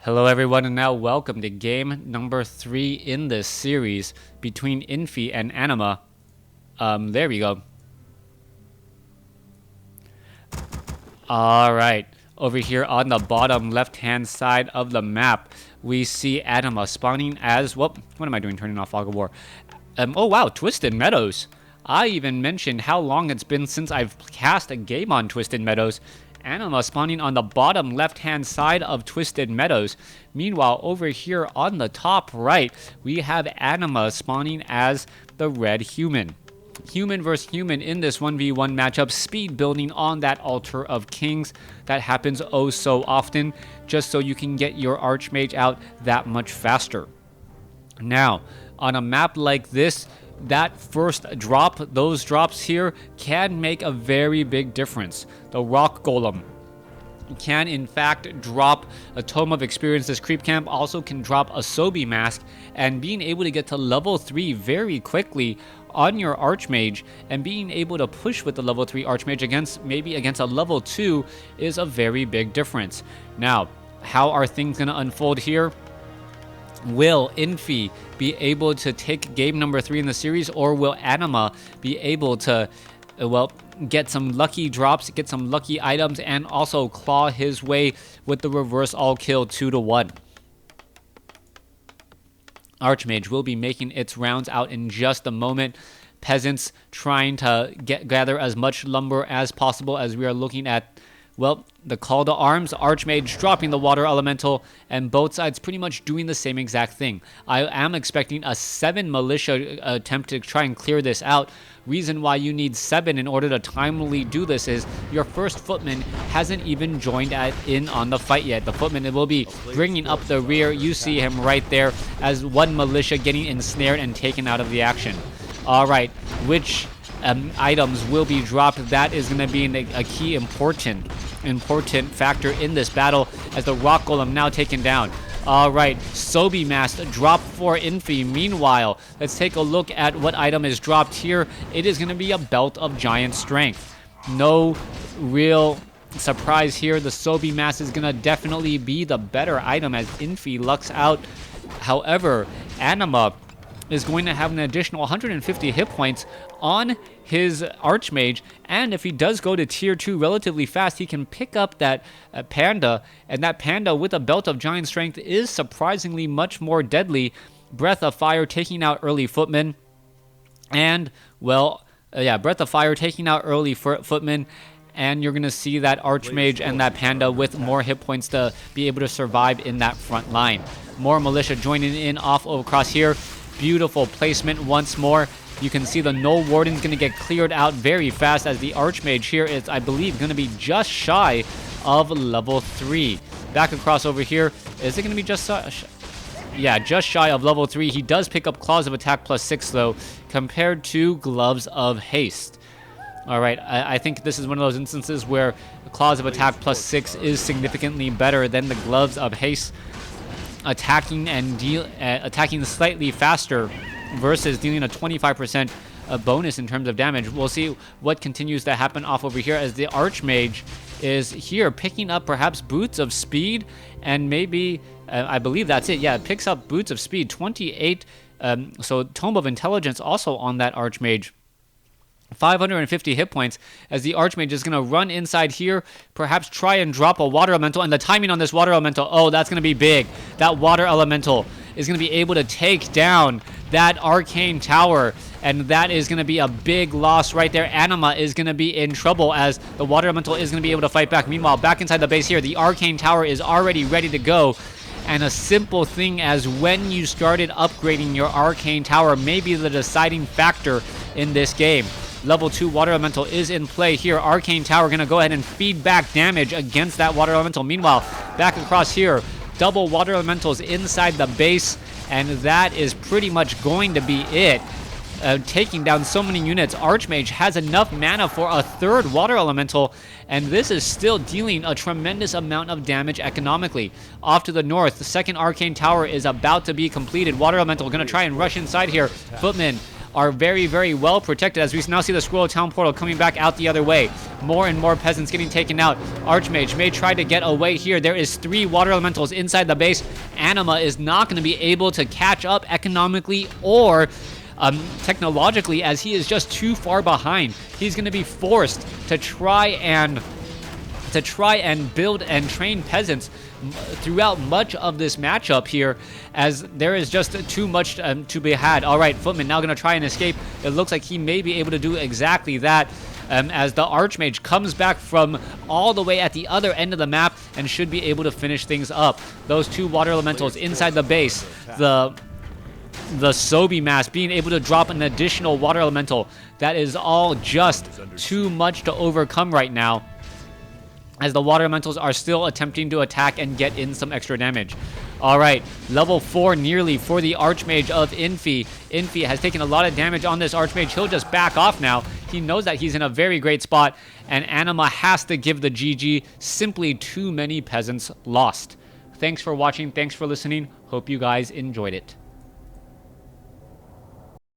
Hello everyone, and now welcome to game number 3 in this series between Infi and Anima. There we go. Alright, over here on the bottom left-hand side of the map, we see Anima spawning as, what am I doing turning off Fog of War? Oh wow, Twisted Meadows. I even mentioned how long it's been since I've cast a game on Twisted Meadows. Anima spawning on the bottom left-hand side of Twisted Meadows. Meanwhile, over here on the top right, we have Anima spawning as the red human. Human versus human in this 1v1 matchup, speed building on that altar of kings that happens oh so often, just so you can get your archmage out that much faster. Now, on a map like this, that first drop, those drops here, can make a very big difference. The Rock Golem can in fact drop a Tome of Experience. This creep camp also can drop a Sobi Mask, and being able to get to level 3 very quickly on your Archmage and being able to push with the level 3 Archmage against a level 2 is a very big difference. Now, how are things going to unfold here? Will Infi be able to take game number 3 in the series, or will Anima be able to, get some lucky drops, get some lucky items, and also claw his way with the reverse all kill 2-1? Archmage will be making its rounds out in just a moment. Peasants trying to gather as much lumber as possible as we are looking at, the call to arms. Archmage dropping the water elemental, and both sides pretty much doing the same exact thing. I am expecting a 7 militia attempt to try and clear this out. Reason why you need 7 in order to timely do this is your first footman hasn't even joined in on the fight yet. The footman will be bringing up the rear. You see him right there as one militia getting ensnared and taken out of the action. Alright, which items will be dropped? That is going to be a key important factor in this battle, as the Rock Golem now taken down. Alright, Sobi Mask drop for Infi. Meanwhile, let's take a look at what item is dropped here. It is going to be a Belt of Giant Strength. No real surprise here. The Sobi Mask is going to definitely be the better item as Infi lucks out. However, Anima is going to have an additional 150 hit points on his Archmage, and if he does go to tier 2 relatively fast, he can pick up that Panda, and that Panda with a Belt of Giant Strength is surprisingly much more deadly. Breath of Fire taking out early footmen, and Breath of Fire taking out early footmen, and you're going to see that Archmage and that Panda with more hit points to be able to survive in that front line. More militia joining in off across here. Beautiful placement once more. You can see the Null Warden's going to get cleared out very fast, as the Archmage here is, I believe, going to be just shy of level 3. Back across over here. Is it going to be just just shy of level 3. He does pick up Claws of Attack +6, though, compared to Gloves of Haste. Alright, I think this is one of those instances where Claws of Attack +6 is significantly better than the Gloves of Haste. Attacking slightly faster versus dealing a 25% bonus in terms of damage. We'll see what continues to happen off over here, as the Archmage is here picking up perhaps Boots of Speed, and maybe I believe that's it. Yeah, it picks up Boots of Speed 28. So Tome of Intelligence also on that Archmage. 550 hit points, as the Archmage is going to run inside here, perhaps try and drop a water elemental, and the timing on this water elemental, oh, that's going to be big. That water elemental is going to be able to take down that arcane tower, and that is going to be a big loss right there. Anima is going to be in trouble, as the water elemental is going to be able to fight back. Meanwhile, back inside the base here, the arcane tower is already ready to go. And a simple thing as when you started upgrading your arcane tower may be the deciding factor in this game. Level 2 Water Elemental is in play here. Arcane Tower going to go ahead and feed back damage against that Water Elemental. Meanwhile, back across here, double Water Elementals inside the base, and that is pretty much going to be it. Taking down so many units. Archmage has enough mana for a third Water Elemental, and this is still dealing a tremendous amount of damage economically. Off to the north, the second Arcane Tower is about to be completed. Water Elemental going to try and rush inside here. Footman are very, very well protected, as we now see the Squirrel Town portal coming back out the other way. More and more peasants getting taken out. Archmage may try to get away here. There is 3 water elementals inside the base. Anima is not going to be able to catch up economically or technologically, as he is just too far behind. He's going to be forced to try and build and train peasants throughout much of this matchup here, as there is just too much to be had. All right, Footman now going to try and escape. It looks like he may be able to do exactly that, as the Archmage comes back from all the way at the other end of the map and should be able to finish things up. Those 2 water elementals inside the base, the Sobi Mass being able to drop an additional water elemental. That is all just too much to overcome right now, as the water elementals are still attempting to attack and get in some extra damage. All right, level 4 nearly for the Archmage of Infi. Infi has taken a lot of damage on this Archmage. He'll just back off now. He knows that he's in a very great spot, and Anima has to give the GG. Simply too many peasants lost. Thanks for watching. Thanks for listening. Hope you guys enjoyed it.